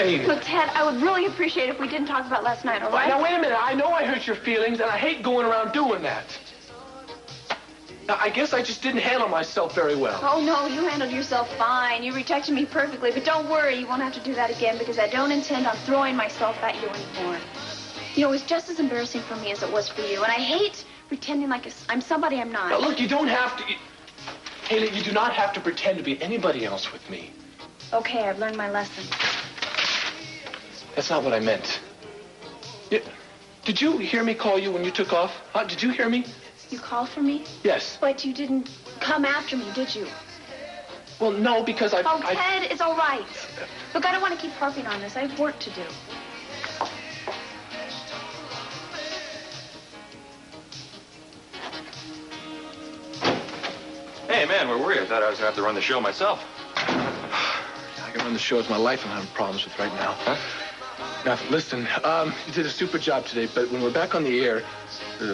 train. Look, Ted, I would really appreciate it if we didn't talk about last night, all right? Now, wait a minute. I know I hurt your feelings, and I hate going around doing that. Now, I guess I just didn't handle myself very well. Oh, no, you handled yourself fine. You protected me perfectly. But don't worry, you won't have to do that again because I don't intend on throwing myself at you anymore. You know, it was just as embarrassing for me as it was for you. And I hate pretending like I'm somebody I'm not. Now, look, you don't have to... Hayley, you do not have to pretend to be anybody else with me. Okay, I've learned my lesson. That's not what I meant. Did you hear me call you when you took off? Huh? Did you hear me? You called for me? Yes. But you didn't come after me, did you? Well, no, because Oh, Ted, it's all right. Look, I don't want to keep harping on this. I have work to do. Hey, man, where were you? I thought I was going to have to run the show myself. I can run the show as my life I'm having problems with right now. Huh? Now, listen, you did a super job today, but when we're back on the air,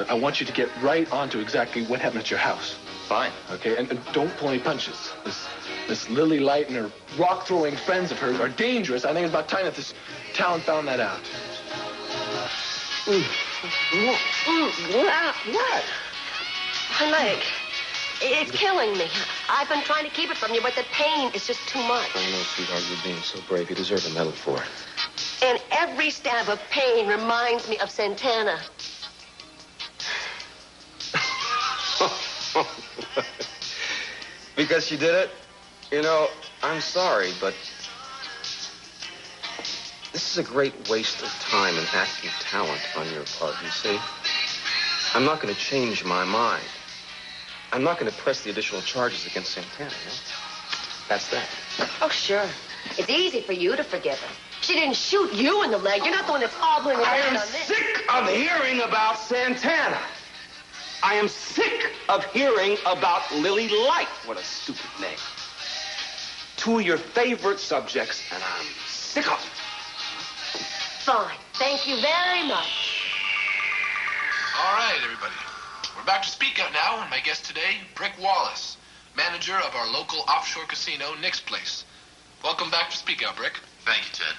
I want you to get right on to exactly what happened at your house. Fine. Okay, and don't pull any punches. This Lily Light and her rock-throwing friends of hers are dangerous. I think it's about time that this town found that out. What? My leg. It's killing me. I've been trying to keep it from you, but the pain is just too much. I know, sweetheart, you're being so brave. You deserve a medal for it. And every stab of pain reminds me of Santana. Because she did it? You know, I'm sorry, but this is a great waste of time and acting talent on your part, you see? I'm not going to change my mind. I'm not going to press the additional charges against Santana, no? That's that. Oh, sure. It's easy for you to forgive her. She didn't shoot you in the leg. You're not the one that's hobbling around I am on this. sick of hearing about Santana. I am sick of hearing about Lily Light. What a stupid name. Two of your favorite subjects, and I'm sick of it. Fine. Thank you very much. All right, everybody. We're back to Speak Up now, and my guest today, Brick Wallace, manager of our local offshore casino, Nick's Place. Welcome back to Speak Up, Brick. Thank you, Ted.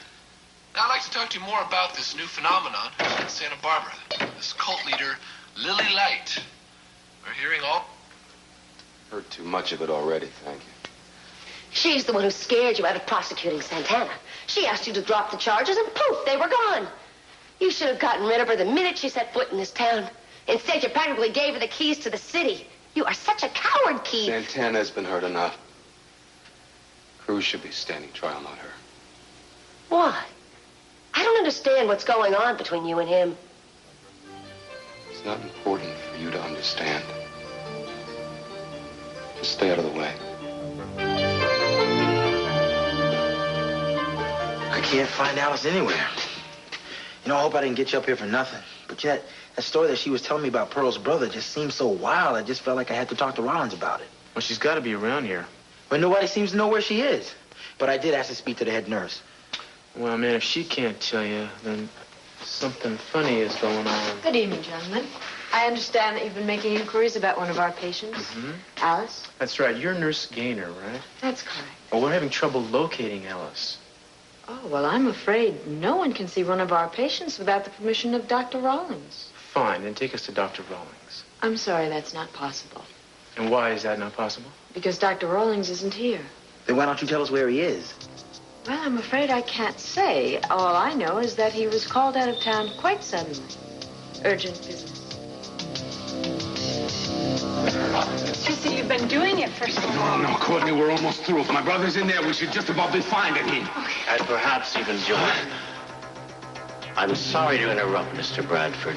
Now, I'd like to talk to you more about this new phenomenon in Santa Barbara, this cult leader, Lily Light. We're hearing all... Heard too much of it already, thank you. She's the one who scared you out of prosecuting Santana. She asked you to drop the charges, and poof, they were gone. You should have gotten rid of her the minute she set foot in this town. Instead, you practically gave her the keys to the city. You are such a coward, Keith. Santana's been hurt enough. Cruz should be standing trial, not her. Why? I don't understand what's going on between you and him. It's not important for you to understand. Just stay out of the way. I can't find Alice anywhere. You know, I hope I didn't get you up here for nothing. But yet, that story that she was telling me about Pearl's brother just seemed so wild, I just felt like I had to talk to Rawlings about it. Well, she's got to be around here. But nobody seems to know where she is. But I did ask to speak to the head nurse. Well, man, if she can't tell you, then something funny is going on. Good evening, gentlemen. I understand that you've been making inquiries about one of our patients, Alice. That's right. You're Nurse Gaynor, right? That's correct. Well, we're having trouble locating Alice. Oh, well, I'm afraid no one can see one of our patients without the permission of Dr. Rawlings. Fine, then take us to Dr. Rawlings. I'm sorry, that's not possible. And why is that not possible? Because Dr. Rawlings isn't here. Then why don't you tell us where he is? Well, I'm afraid I can't say. All I know is that he was called out of town quite suddenly. Urgent business. It's just that you've been doing it for so long. No, Courtney, we're almost through. If my brother's in there, we should just about be fine to him. And perhaps even join. I'm sorry to interrupt, Mr. Bradford,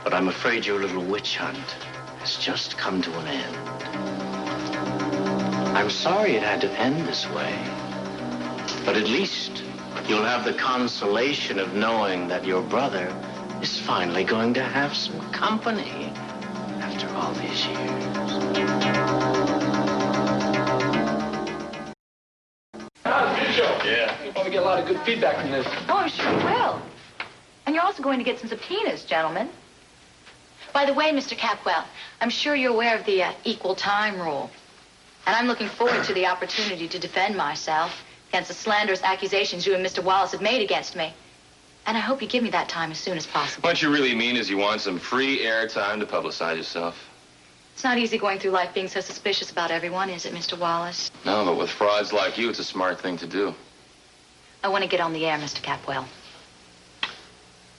but I'm afraid your little witch hunt has just come to an end. I'm sorry it had to end this way, but at least you'll have the consolation of knowing that your brother is finally going to have some company after all these years. Good show. Yeah. You'll probably get a lot of good feedback from this. Oh, I'm sure you will. And you're also going to get some subpoenas, gentlemen. By the way, Mr. Capwell, I'm sure you're aware of the equal time rule. And I'm looking forward to the opportunity to defend myself against the slanderous accusations you and Mr. Wallace have made against me. And I hope you give me that time as soon as possible. What you really mean is you want some free airtime to publicize yourself. It's not easy going through life being so suspicious about everyone, is it, Mr. Wallace? No, but with frauds like you, it's a smart thing to do. I want to get on the air, Mr. Capwell.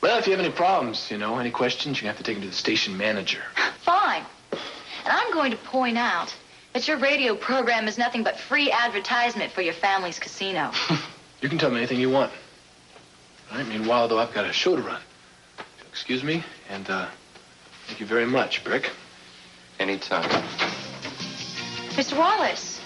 Well, if you have any problems, any questions, you have to take them to the station manager. Fine. And I'm going to point out that your radio program is nothing but free advertisement for your family's casino. You can tell me anything you want. All right, meanwhile, though, I've got a show to run. Excuse me, and thank you very much, Brick. Anytime. Mr. Wallace,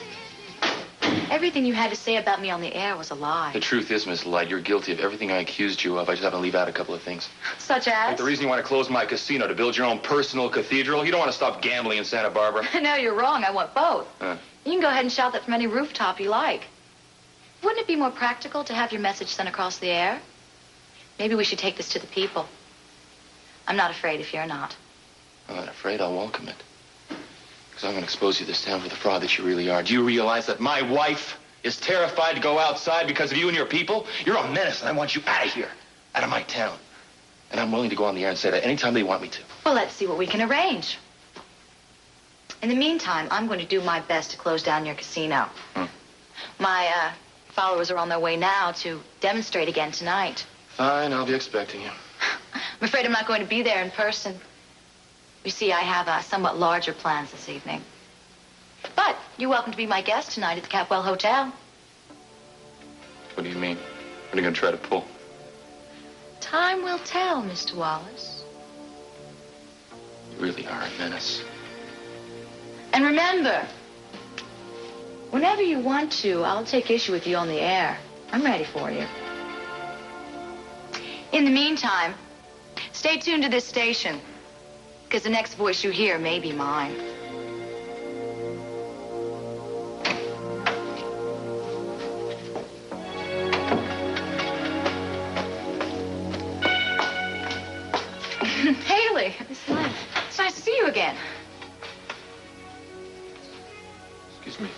everything you had to say about me on the air was a lie. The truth is, Miss Light, you're guilty of everything I accused you of. I just happen to leave out a couple of things. Such as? Like the reason you want to close my casino to build your own personal cathedral. You don't want to stop gambling in Santa Barbara. No, you're wrong. I want both. Huh. You can go ahead and shout that from any rooftop you like. Wouldn't it be more practical to have your message sent across the air? Maybe we should take this to the people. I'm not afraid if you're not. I'm not afraid. I'll welcome it. Because I'm going to expose you this town for the fraud that you really are. Do you realize that my wife is terrified to go outside because of you and your people? You're a menace, and I want you out of here, out of my town. And I'm willing to go on the air and say that anytime they want me to. Well, let's see what we can arrange. In the meantime, I'm going to do my best to close down your casino. My followers are on their way now to demonstrate again tonight. Fine, I'll be expecting you. I'm afraid I'm not going to be there in person. You see, I have somewhat larger plans this evening. But you're welcome to be my guest tonight at the Capwell Hotel. What do you mean? What are you going to try to pull? Time will tell, Mr. Wallace. You really are a menace. And remember, whenever you want to, I'll take issue with you on the air. I'm ready for you. In the meantime, stay tuned to this station, because the next voice you hear may be mine. Hayley, it's nice to see you again. Excuse me.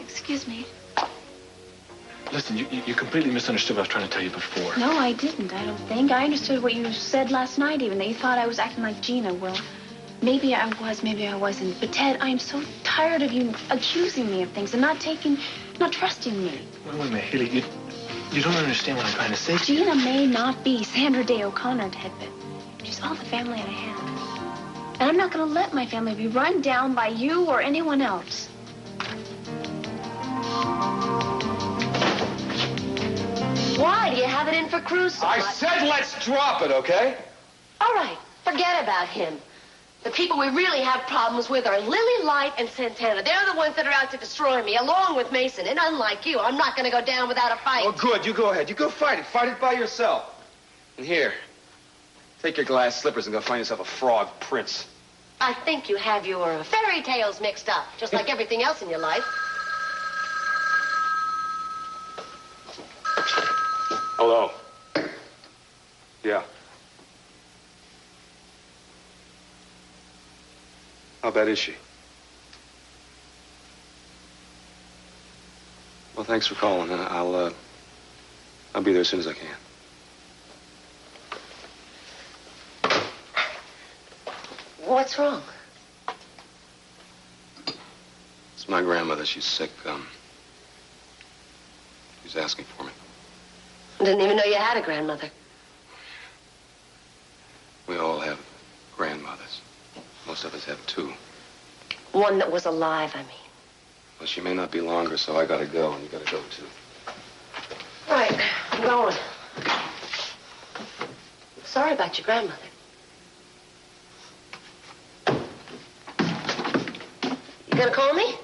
Excuse me. Listen, you completely misunderstood what I was trying to tell you before. No, I didn't, I don't think. I understood what you said last night, even, that you thought I was acting like Gina. Well, maybe I was, maybe I wasn't. But, Ted, I am so tired of you accusing me of things and not trusting me. Wait a minute, Hayley, you don't understand what I'm trying to say. Gina may not be Sandra Day O'Connor, Ted, but she's all the family I have. And I'm not going to let my family be run down by you or anyone else. Why? Do you have it in for Cruz so much? I said let's drop it, okay? All right, forget about him. The people we really have problems with are Lily, Light, and Santana. They're the ones that are out to destroy me, along with Mason. And unlike you, I'm not going to go down without a fight. Oh, good. You go ahead. You go fight it. Fight it by yourself. And here, take your glass slippers and go find yourself a frog prince. I think you have your fairy tales mixed up, just like everything else in your life. Hello. Yeah. How bad is she? Well, thanks for calling. I'll be there as soon as I can. What's wrong? It's my grandmother. She's sick. She's asking for me. I didn't even know you had a grandmother. We all have grandmothers. Most of us have two. One that was alive, I mean. Well, she may not be longer, so I gotta go, and you gotta go, too. All right, I'm going. Sorry about your grandmother. You gonna call me?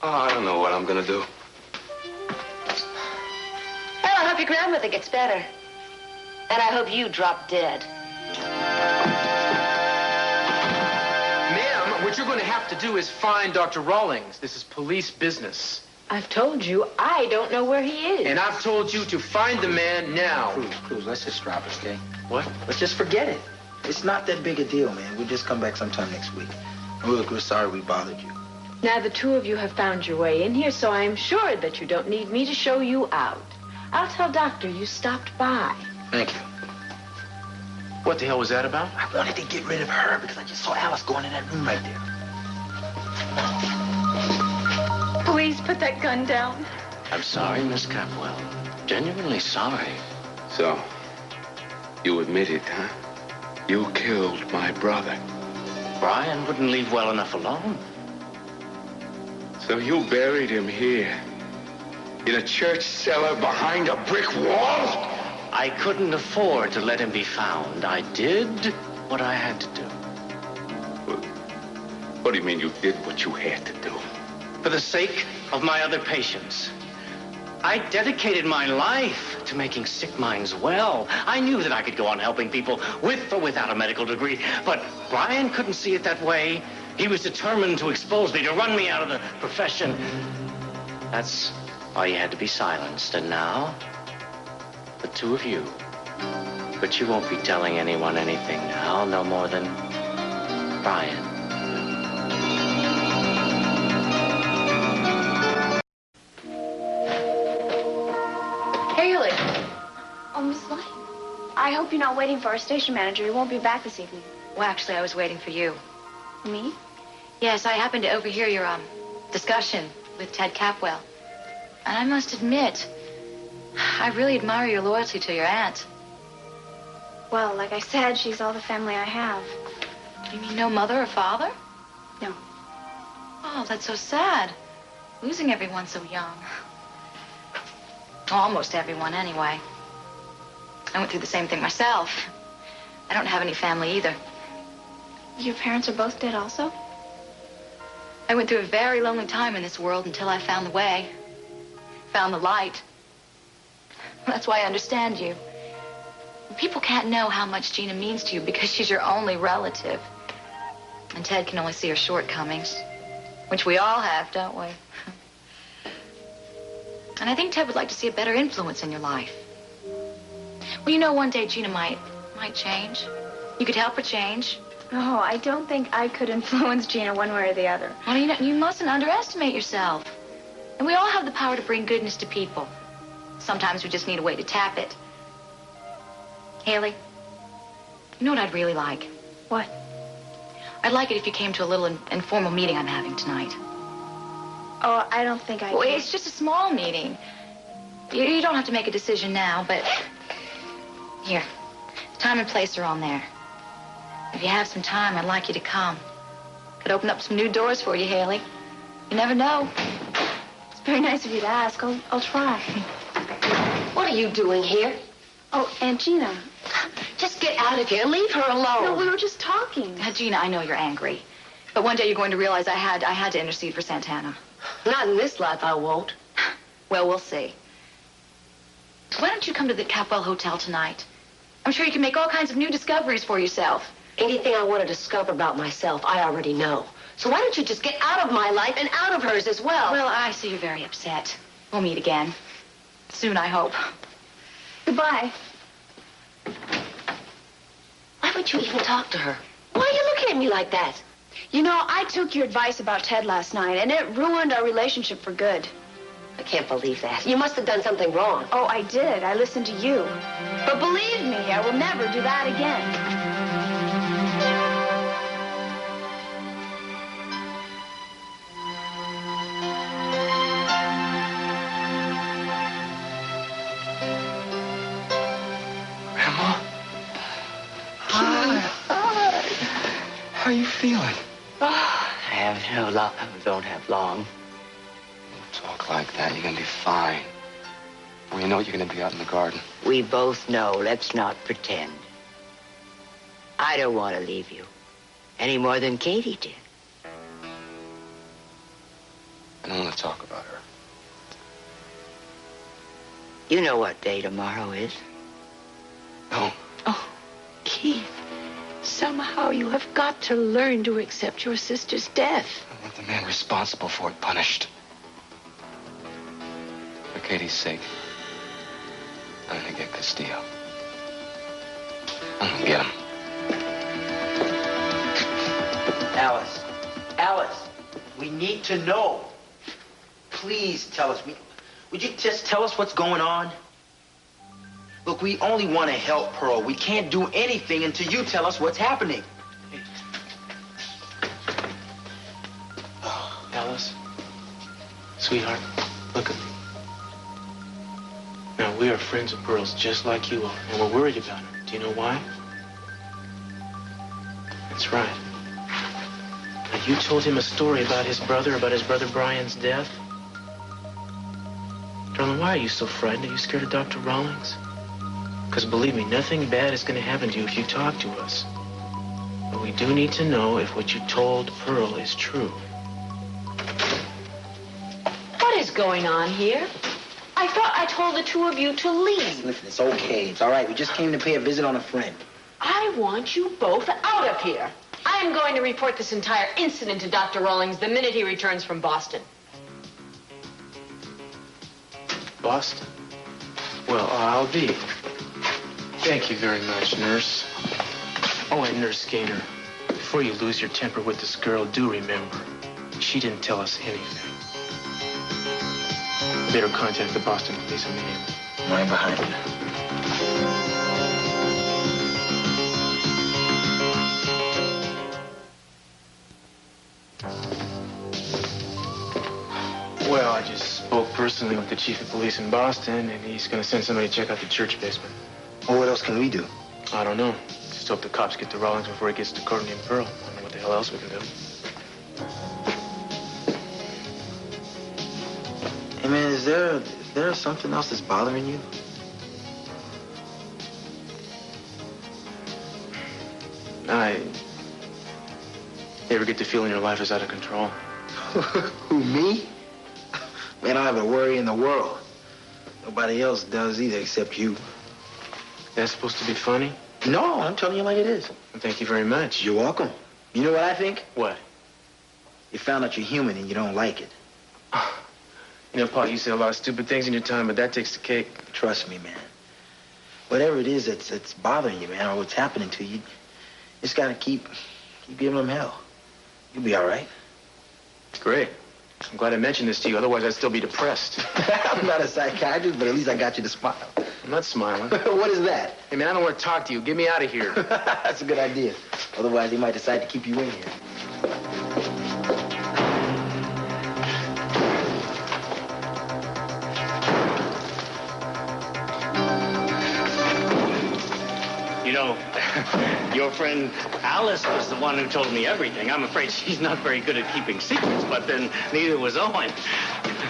Oh, I don't know what I'm gonna do. Well, I hope your grandmother gets better. And I hope you drop dead. Ma'am, what you're going to have to do is find Dr. Rawlings. This is police business. I've told you, I don't know where he is. And I've told you to find the man now. Cruz, let's just drop it, okay? What? Let's just forget it. It's not that big a deal, man. We'll just come back sometime next week. And look, we're sorry we bothered you. Now, the two of you have found your way in here, so I'm sure that you don't need me to show you out. I'll tell Doctor you stopped by. Thank you. What the hell was that about? I wanted to get rid of her because I just saw Alice going in that room right there. Please put that gun down. I'm sorry, Miss Capwell. Genuinely sorry. So, you admit it, huh? You killed my brother. Brian wouldn't leave well enough alone. So you buried him here, in a church cellar behind a brick wall? I couldn't afford to let him be found. I did what I had to do. What do you mean you did what you had to do? For the sake of my other patients. I dedicated my life to making sick minds well. I knew that I could go on helping people with or without a medical degree, but Brian couldn't see it that way. He was determined to expose me, to run me out of the profession. That's why he had to be silenced. And now, the two of you. But you won't be telling anyone anything now, no more than Brian. Hayley. Oh, Miss Light. I hope you're not waiting for our station manager. He won't be back this evening. Well, actually, I was waiting for you. Me? Yes, I happened to overhear your discussion with Ted Capwell. And I must admit, I really admire your loyalty to your aunt. Well, like I said, she's all the family I have. You mean no mother or father? No. Oh, that's so sad. Losing everyone so young. Almost everyone, anyway. I went through the same thing myself. I don't have any family either. Your parents are both dead also? I went through a very lonely time in this world until I found the way. Found the light. That's why I understand you. People can't know how much Gina means to you because she's your only relative. And Ted can only see her shortcomings, which we all have, don't we? And I think Ted would like to see a better influence in your life. Well, you know, one day Gina might change. You could help her change. No, I don't think I could influence Gina one way or the other. Well, you mustn't underestimate yourself. And we all have the power to bring goodness to people. Sometimes we just need a way to tap it. Hayley, you know what I'd really like? What? I'd like it if you came to a little informal meeting I'm having tonight. Oh, I don't think I Well, can. it's just a small meeting. You don't have to make a decision now, but... Here, time and place are on there. If you have some time, I'd like you to come. Could open up some new doors for you, Hayley. You never know. It's very nice of you to ask. I'll try. What are you doing here? Oh, Aunt Gina. Just get out of here. Leave her alone. No, we were just talking. Gina, I know you're angry. But one day you're going to realize I had to intercede for Santana. Not in this life, I won't. Well, we'll see. Why don't you come to the Capwell Hotel tonight? I'm sure you can make all kinds of new discoveries for yourself. Anything I want to discover about myself, I already know. So why don't you just get out of my life and out of hers as well? Well, I see you're very upset. We'll meet again. Soon, I hope. Goodbye. Why would you even talk to her? Why are you looking at me like that? You know, I took your advice about Ted last night, and it ruined our relationship for good. I can't believe that. You must have done something wrong. Oh, I did. I listened to you. But believe me, I will never do that again. How are you feeling? Don't have long. Talk like that, you're gonna be fine. Well, you know you're gonna be out in the garden. We both know. Let's not pretend. I don't want to leave you any more than Katie did. I don't want to talk about her. You know what day tomorrow is? No. Oh, Keith, somehow you have got to learn to accept your sister's death. I want the man responsible for it punished. For Katie's sake, I'm gonna get Castillo. I'm gonna get him. Alice. Alice. We need to know. Please tell us. Would you just tell us what's going on? Look, we only want to help Pearl. We can't do anything until you tell us what's happening. Alice, sweetheart, look at me. Now, we are friends of Pearl's just like you are, and we're worried about her. Do you know why? That's right. Now, you told him a story about his brother Brian's death. Darling, why are you so frightened? Are you scared of Dr. Rawlings? Because believe me, nothing bad is going to happen to you if you talk to us. But we do need to know if what you told Pearl is true. What is going on here? I thought I told the two of you to leave. Listen, it's okay. It's all right. We just came to pay a visit on a friend. I want you both out of here. I am going to report this entire incident to Dr. Rawlings the minute he returns from Boston. Boston? Well, I'll be. Thank you very much, nurse. Oh, and Nurse Gaynor, before you lose your temper with this girl, do remember, she didn't tell us anything. You better contact the Boston police immediately. Right behind you. Well, I just spoke personally with the chief of police in Boston, and he's going to send somebody to check out the church basement. Well, what else can we do? I don't know. Just hope the cops get to Rawlings before he gets to Courtney and Perl. I don't know what the hell else we can do. Hey, man, is there something else that's bothering you? You ever get the feeling your life is out of control? Who, me? Man, I don't have a worry in the world. Nobody else does either except you. That's supposed to be funny? No, I'm telling you like it is. Well, thank you very much. You're welcome. You know what I think? What? You found out you're human and you don't like it. You know, Pa, you say a lot of stupid things in your time, but that takes the cake. Trust me, man. Whatever it is that's bothering you, man, or what's happening to you, you just gotta keep giving them hell. You'll be all right. Great. I'm glad I mentioned this to you, otherwise I'd still be depressed. I'm not a psychiatrist, but at least I got you to smile. I'm not smiling. What is that? Hey, man, I don't want to talk to you. Get me out of here. That's a good idea. Otherwise, they might decide to keep you in here. You know, your friend Alice was the one who told me everything. I'm afraid she's not very good at keeping secrets, but then neither was Owen.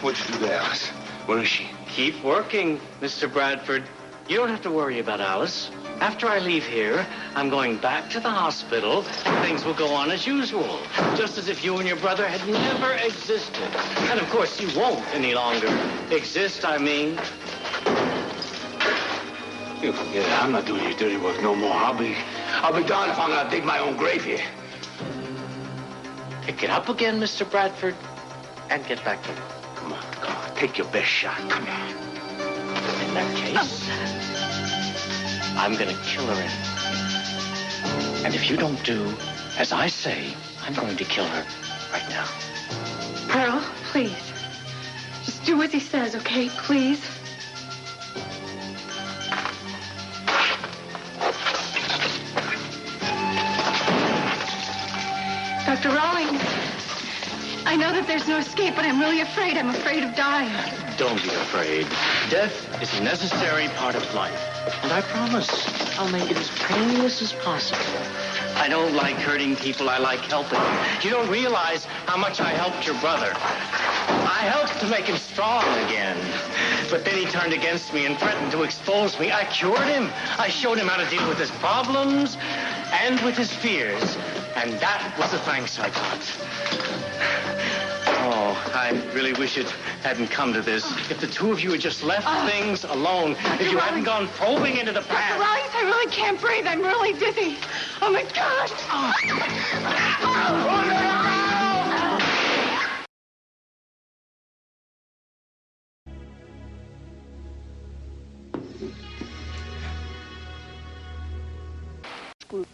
What'd you do to Alice? Where is she? Keep working, Mr. Bradford. You don't have to worry about Alice. After I leave here, I'm going back to the hospital, and things will go on as usual, just as if you and your brother had never existed. And, of course, you won't any longer exist, I mean. You forget it. I'm not doing your dirty work no more. I'll be darned if I'm gonna dig my own grave here. Pick it up again, Mr. Bradford, and get back to work. Come on. Take your best shot. Come on. In that case, I'm gonna kill her anyway. And if you don't do as I say, I'm going to kill her right now. Pearl, please. Just do as he says, okay? Please. Dr. Rawlings, I know that there's no escape, but I'm really afraid. I'm afraid of dying. Don't be afraid. Death is a necessary part of life. And I promise I'll make it as painless as possible. I don't like hurting people. I like helping them. You don't realize how much I helped your brother. I helped to make him strong again. But then he turned against me and threatened to expose me. I cured him. I showed him how to deal with his problems and with his fears. And that was the thanks I got. Oh, I really wish it hadn't come to this. If the two of you had just left things alone, if you hadn't gone probing into the past. Dr. Rawlings, I really can't breathe. I'm really dizzy. Oh, my gosh.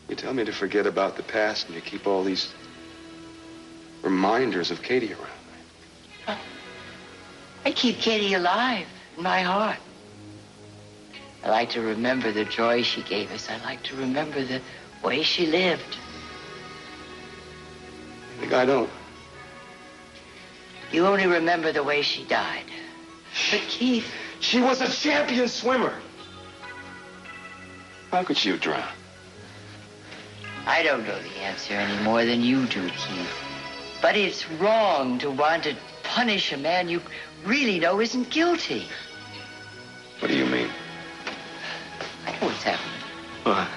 You tell me to forget about the past, and you keep all these reminders of Katie around. I keep Katie alive in my heart. I like to remember the joy she gave us. I like to remember the way she lived. I think I don't. You only remember the way she died. But Keith... She was a champion swimmer. How could she have drowned? I don't know the answer any more than you do, Keith. But it's wrong to want to punish a man you really know isn't guilty. What do you mean? I know what's happening. What?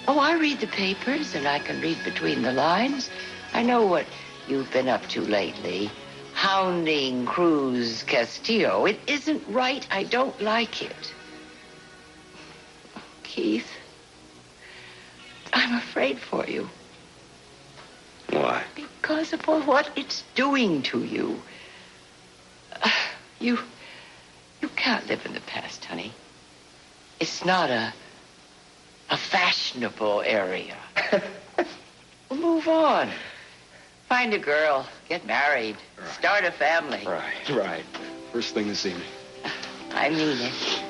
Oh, I read the papers, and I can read between the lines. I know what you've been up to lately. Hounding Cruz Castillo. It isn't right. I don't like it. Keith, I'm afraid for you. Why? Because of what it's doing to you. You can't live in the past, honey. It's not a fashionable area. Move on. Find a girl, get married, start a family. Right. First thing this evening. I mean it.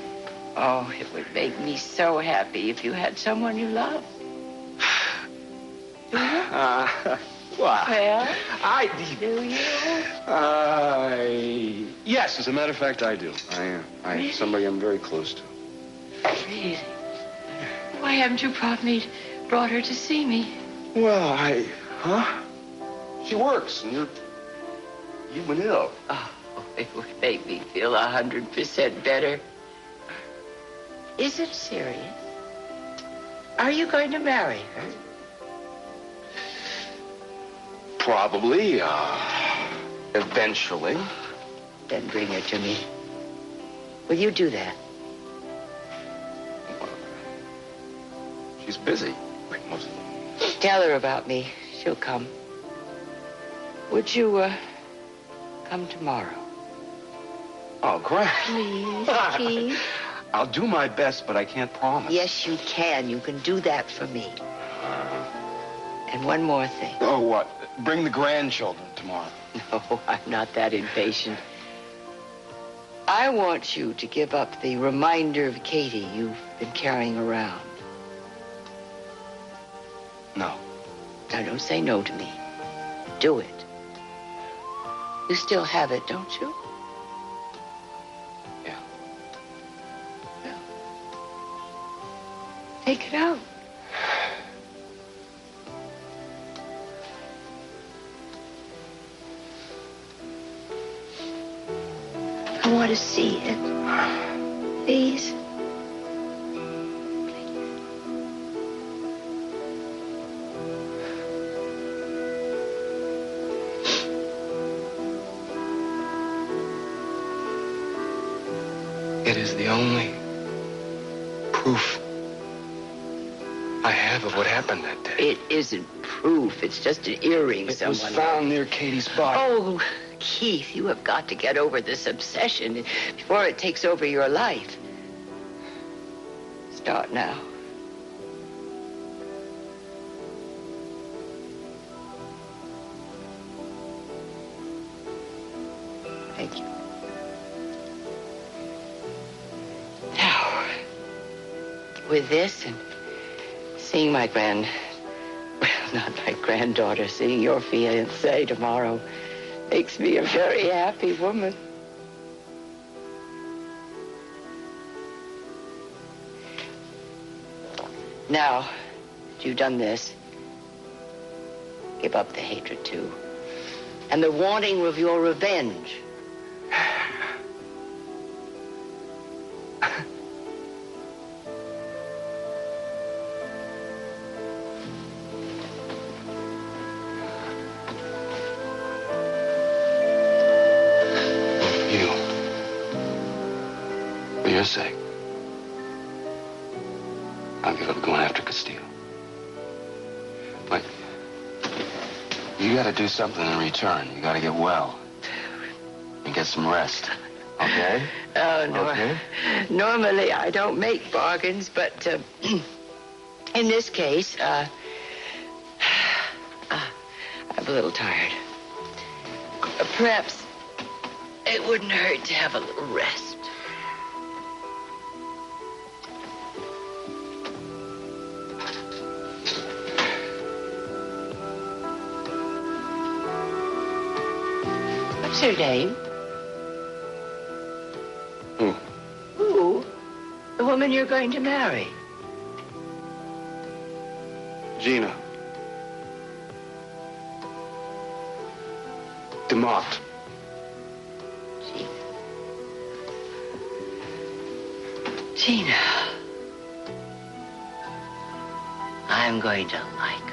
Oh, it would make me so happy if you had someone you love. Do you? Well, do you? Yes, as a matter of fact, I do. I am. Really? Somebody I'm very close to. Really? Why haven't you brought her to see me? Well, Huh? She works, and you've been ill. Oh, it would make me feel 100% better. Is it serious? Are you going to marry her? Probably, eventually. Then bring her to me. Will you do that? She's busy, mostly. Tell her about me. She'll come. Would you, come tomorrow? Oh, great. Please, Keith. I'll do my best, but I can't promise. Yes, you can. You can do that for me. And one more thing. Oh, what? Bring the grandchildren tomorrow. No, I'm not that impatient. I want you to give up the reminder of Katie you've been carrying around. No. Now, don't say no to me. Do it. You still have it, don't you? Yeah. Take it out. I want to see it. Please. It is the only proof I have of what happened that day. It isn't proof. It's just an earring It someone... was found near Katie's body. Oh, Keith, you have got to get over this obsession before it takes over your life. Start now. Thank you. Now, with this and seeing my not my granddaughter, seeing your fiancé tomorrow makes me a very happy woman. Now that you've done this, give up the hatred too, and the wanting of your revenge. For your sake, I'll give up going after Castillo. But you gotta do something in return. You gotta get well and get some rest, okay? Oh, no. Okay? Normally, I don't make bargains, but in this case, I'm a little tired. Perhaps it wouldn't hurt to have a little rest. What's her name? Who? Who? The woman you're going to marry. Gina. DeMott. Gina. I'm going to like her.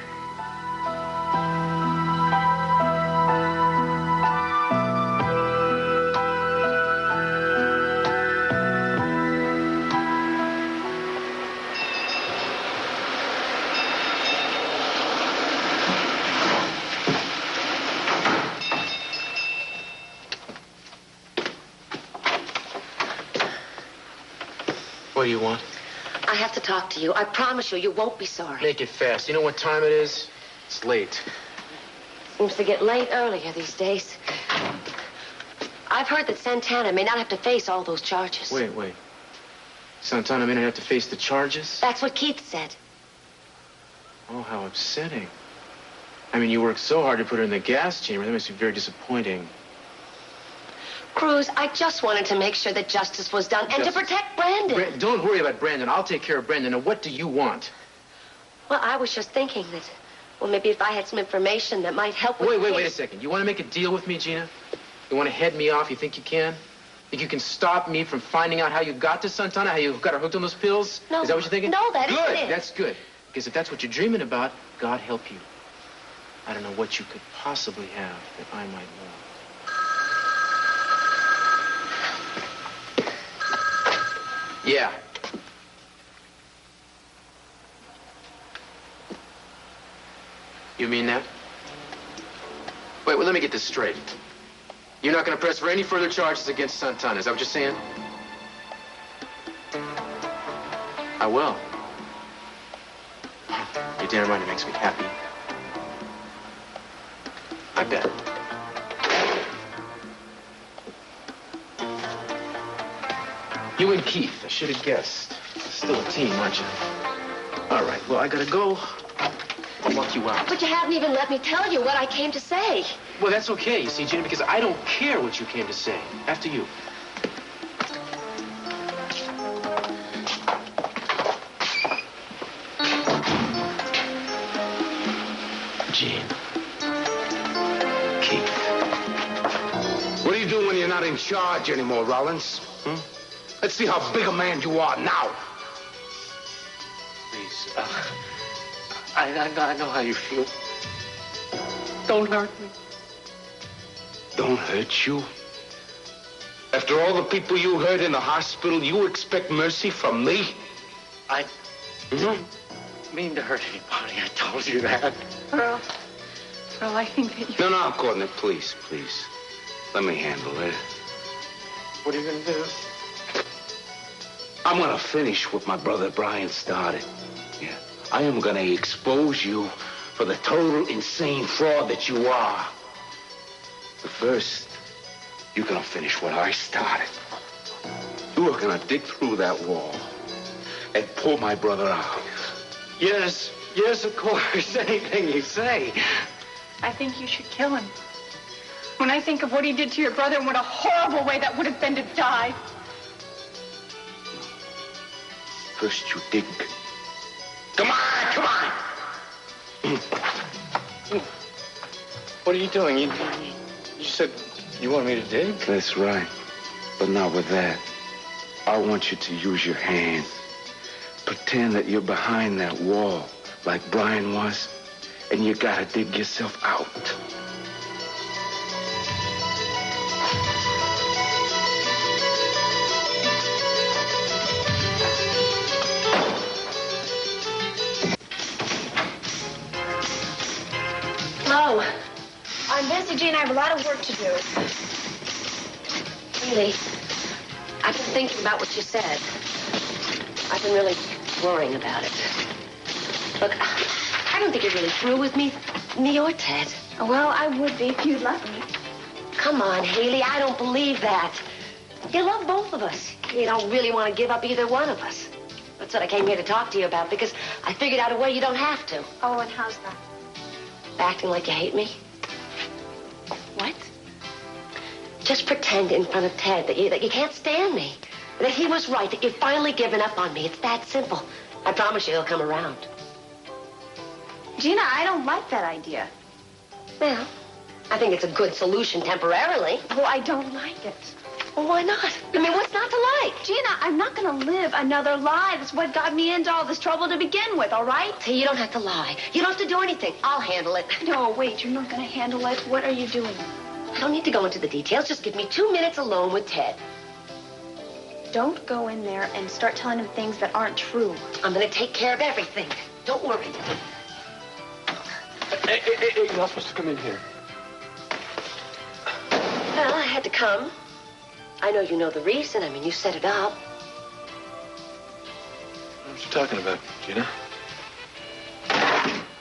What do you want? I have to talk to you. I promise you, you won't be sorry. Make it fast. You know what time it is? It's late. Seems to get late earlier these days. I've heard that Santana may not have to face all those charges. Wait. Santana may not have to face the charges? That's what Keith said. Oh, how upsetting. I mean, you worked so hard to put her in the gas chamber. That must be very disappointing. Cruz, I just wanted to make sure that justice was done and to protect Brandon. Don't worry about Brandon. I'll take care of Brandon. Now, what do you want? Well, I was just thinking that, well, maybe if I had some information that might help with the Wait case. a second. You want to make a deal with me, Gina? You want to head me off? You think you can? Think you can stop me from finding out how you got to Santana, how you got her hooked on those pills? No. Is that what you're thinking? No, that isn't it. Good. That's good. Because if that's what you're dreaming about, God help you. I don't know what you could possibly have that I might want. Yeah. You mean that? Wait, well, let me get this straight. You're not going to press for any further charges against Santana. Is that what you're saying? I will. You're damn right, it makes me happy. I bet. You and Keith, I should have guessed. Still a team, aren't you? All right, well, I gotta go. I'll walk you out. But you haven't even let me tell you what I came to say. Well, that's okay, you see, Gina, because I don't care what you came to say. After you. Gene. Keith. What do you do when you're not in charge anymore, Rawlings? Let's see how big a man you are now. Please, I know how you feel. Don't hurt me. Don't hurt you? After all the people you hurt in the hospital, you expect mercy from me? I didn't mean to hurt anybody. I told you that. Pearl, I think that you... No, Courtney, please. Let me handle it. What are you gonna do? I'm gonna finish what my brother Brian started. Yeah. I am gonna expose you for the total insane fraud that you are. But first, you're gonna finish what I started. You are gonna dig through that wall and pull my brother out. Yes, of course. Anything you say. I think you should kill him. When I think of what he did to your brother and what a horrible way that would have been to die. First you dig. Come on! What are you doing? You said you want me to dig? That's right. But not with that. I want you to use your hands. Pretend that you're behind that wall, like Brian was, and you gotta dig yourself out. Hello. I'm busy, Gina. I have a lot of work to do. Really, I've been thinking about what you said. I've been really worrying about it. Look, I don't think you're really through with me or Ted. Well, I would be if you'd let me. Come on, Hayley, I don't believe that. You love both of us. You don't really want to give up either one of us. That's what I came here to talk to you about, because I figured out a way you don't have to. Oh, and how's that? Acting like you hate me. What? Just pretend in front of Ted that you can't stand me. That he was right, that you've finally given up on me. It's that simple. I promise you he'll come around. Gina, I don't like that idea. Well, I think it's a good solution temporarily. Oh, I don't like it. Well, why not? I mean, what's not to like? Gina, I'm not going to live another lie. That's what got me into all this trouble to begin with, all right? Hey, you don't have to lie. You don't have to do anything. I'll handle it. No, wait, you're not going to handle it. What are you doing? I don't need to go into the details. Just give me 2 minutes alone with Ted. Don't go in there and start telling him things that aren't true. I'm going to take care of everything. Don't worry. Hey, you're not supposed to come in here. Well, I had to come. I know you know the reason. I mean, you set it up. What are you talking about, Gina?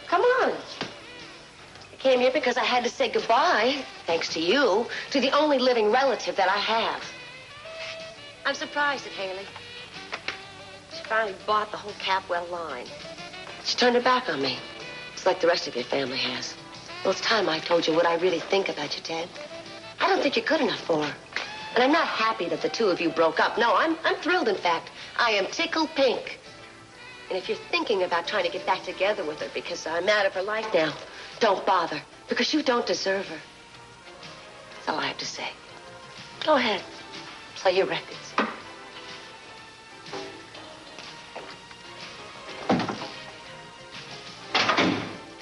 Come on. I came here because I had to say goodbye, thanks to you, to the only living relative that I have. I'm surprised at Hayley. She finally bought the whole Capwell line. She turned her back on me. It's like the rest of your family has. Well, it's time I told you what I really think about you, Ted. I don't think you're good enough for her. And I'm not happy that the two of you broke up. No, I'm thrilled, in fact. I am tickled pink. And if you're thinking about trying to get back together with her because I'm out of her life now, don't bother, because you don't deserve her. That's all I have to say. Go ahead. Play your records.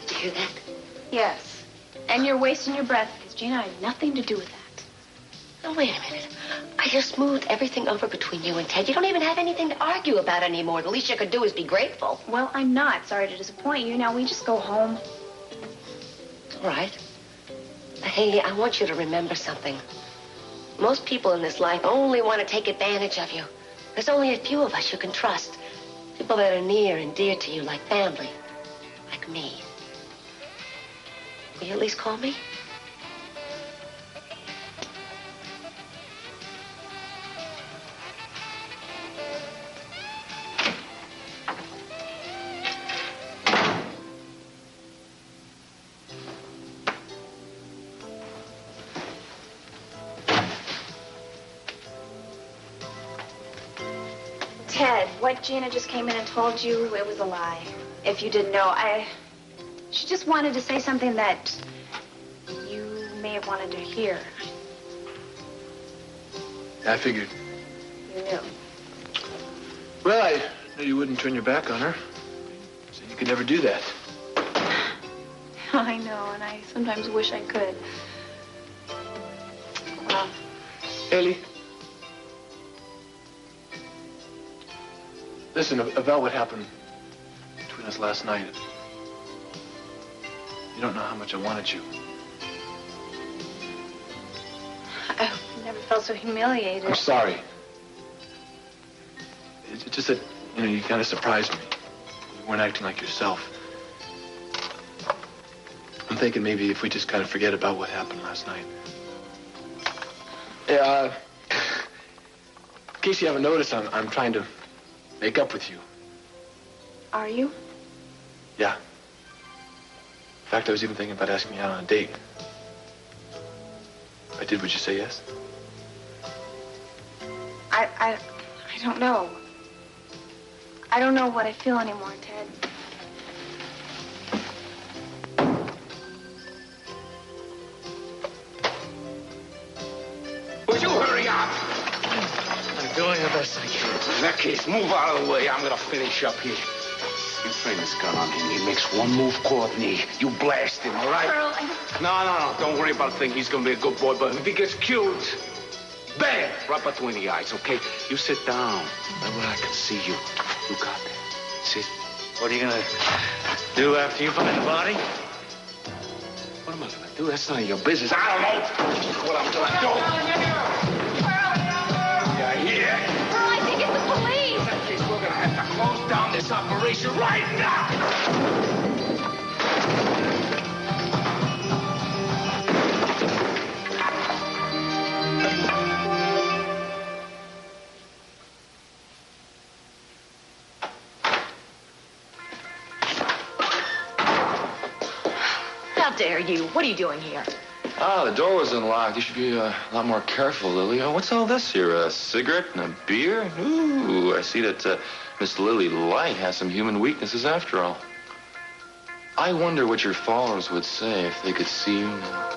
Did you hear that? Yes. And you're wasting your breath, because Gina, I have nothing to do with that. Now, wait a minute. I just smoothed everything over between you and Ted. You don't even have anything to argue about anymore. The least you could do is be grateful. Well, I'm not. Sorry to disappoint you. Now, we just go home. All right. Hey, I want you to remember something. Most people in this life only want to take advantage of you. There's only a few of us you can trust. People that are near and dear to you, like family. Like me. Will you at least call me? Ted, what Gina just came in and told you, it was a lie. If you didn't know, she just wanted to say something that you may have wanted to hear. I figured. You knew. Well, I knew you wouldn't turn your back on her. So you could never do that. I know, and I sometimes wish I could. Hayley. Listen, about what happened between us last night. You don't know how much I wanted you. I've never felt so humiliated. I'm sorry. It's just that, you kind of surprised me. You weren't acting like yourself. I'm thinking maybe if we just kind of forget about what happened last night. Yeah, in case you haven't noticed, I'm trying to make up with you. Are you? Yeah. In fact, I was even thinking about asking you out on a date. If I did, would you say yes? I don't know. I don't know what I feel anymore, Ted. Would you hurry up? I'm doing the best I can. In that case, move out of the way. I'm gonna finish up here. You train this gun on him. He makes one move, Courtney. You blast him, all right? Perl, No. Don't worry about a thing. He's gonna be a good boy, but if he gets killed, bam! Right between the eyes, okay? You sit down. That way I can see you. You got that. Sit. What are you gonna do after you find the body? What am I gonna do? That's none of your business. I don't know what I'm gonna do. Yeah, here. Perl, I think it's the police. In that case, we're gonna have to close down this operation right now. dare you? What are you doing here? Ah, the door was unlocked. You should be a lot more careful, Lily. Oh, what's all this here? A cigarette and a beer? Ooh, I see that Miss Lily Light has some human weaknesses after all. I wonder what your followers would say if they could see you now.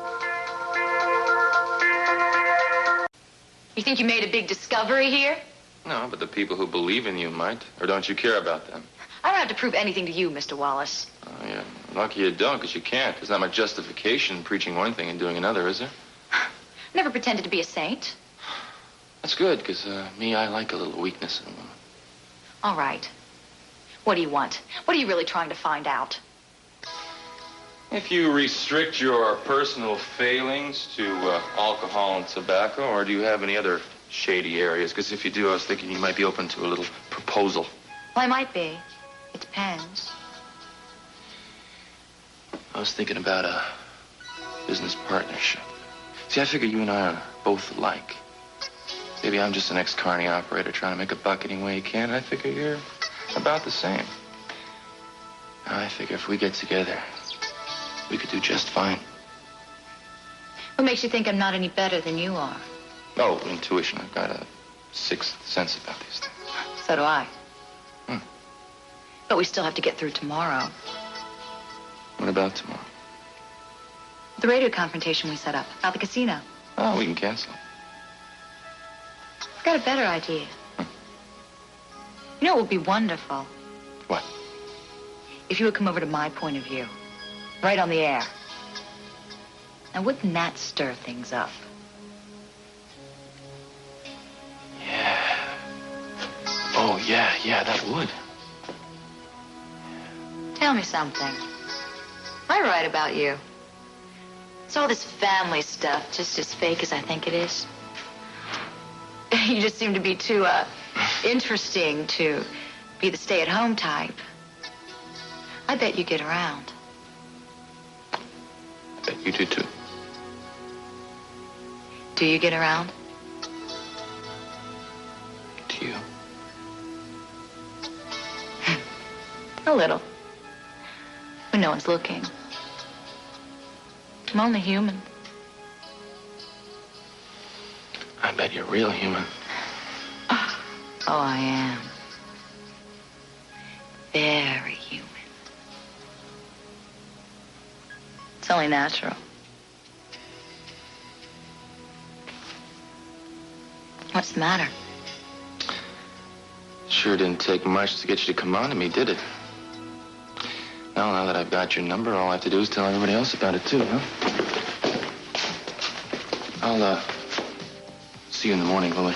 You think you made a big discovery here? No, but the people who believe in you might. Or don't you care about them? I don't have to prove anything to you, Mr. Wallace. Oh, yeah. Lucky you don't, because you can't. There's not much justification in preaching one thing and doing another, is there? Never pretended to be a saint. That's good, because me, I like a little weakness in a woman. All right. What do you want? What are you really trying to find out? If you restrict your personal failings to alcohol and tobacco, or do you have any other shady areas? Because if you do, I was thinking you might be open to a little proposal. Well, I might be. It depends. I was thinking about a business partnership. See, I figure you and I are both alike. Maybe I'm just an ex-carny operator trying to make a buck any way he can. I figure you're about the same. Now, I figure if we get together, we could do just fine. What makes you think I'm not any better than you are? Oh, intuition. I've got a sixth sense about these things. So do I. But we still have to get through tomorrow. What about tomorrow? The radio confrontation we set up at the casino. Oh, we can cancel. I've got a better idea. You know, it would be wonderful. What? If you would come over to my point of view. Right on the air. Now, wouldn't that stir things up? Yeah. Oh, yeah, that would. Tell me something. Am I right about you? Is all this family stuff just as fake as I think it is? You just seem to be too, interesting to be the stay-at-home type. I bet you get around. I bet you do, too. Do you get around? Do you? A little. When no one's looking. I'm only human. I bet you're real human. Oh, I am. Very human. It's only natural. What's the matter? Sure didn't take much to get you to come on to me, did it? Well, now that I've got your number, all I have to do is tell everybody else about it, too, huh? I'll, see you in the morning, Lily.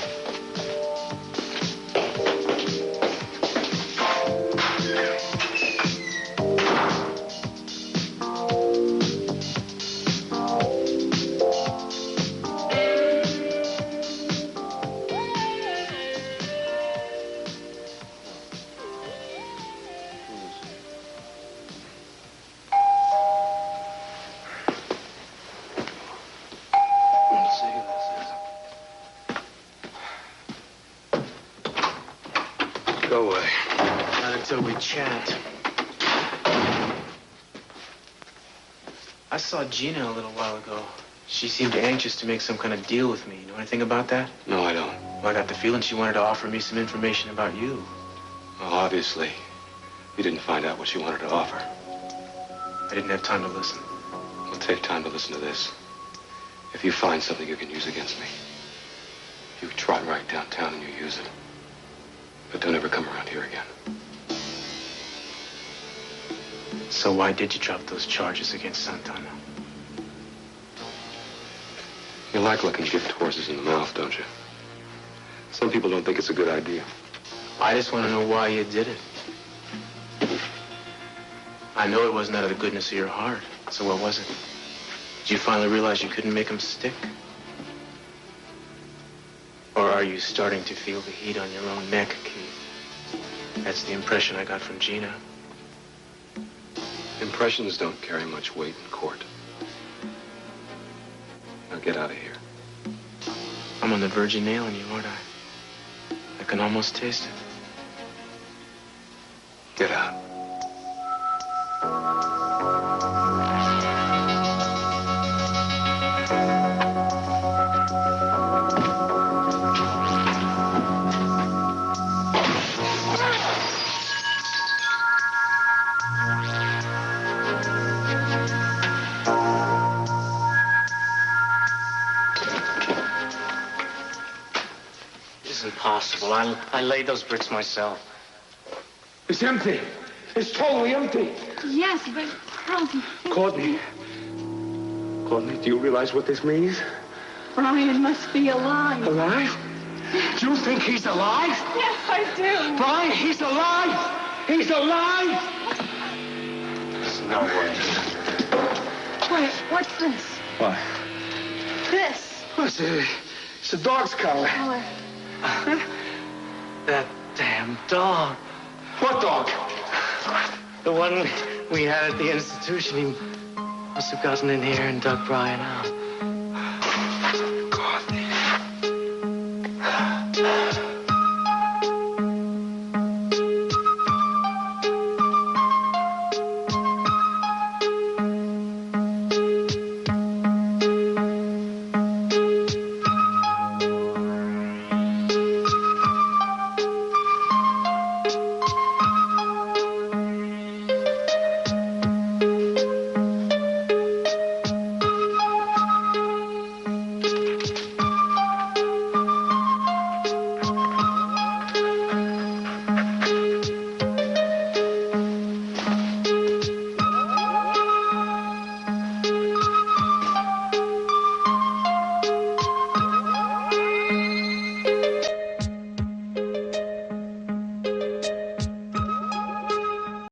Go away. Not until we chat. I saw Gina a little while ago. She seemed anxious to make some kind of deal with me. You know anything about that? No, I don't. Well, I got the feeling she wanted to offer me some information about you. Well, obviously, you didn't find out what she wanted to offer. I didn't have time to listen. Well, take time to listen to this. If you find something you can use against me, you trot right downtown and you use it. But don't ever come around here again. So why did you drop those charges against Santana? You like looking gift horses in the mouth, don't you? Some people don't think it's a good idea. I just want to know why you did it. I know it wasn't out of the goodness of your heart. So what was it? Did you finally realize you couldn't make them stick? Or are you starting to feel the heat on your own neck, Keith? That's the impression I got from Gina. Impressions don't carry much weight in court. Now get out of here. I'm on the verge of nailing you, aren't I? I can almost taste it. Get out. isn't possible. I laid those bricks myself. It's empty. It's totally empty. Yes, but Courtney. Courtney, do you realize what this means? Brian must be alive. Alive? Do you think he's alive? Yes, I do. Brian, he's alive! He's alive! There's no way. Wait, what's this? What? This. What's it? It's a dog's collar. That damn dog. What dog? The one we had at the institution. He must have gotten in here and dug Brian out.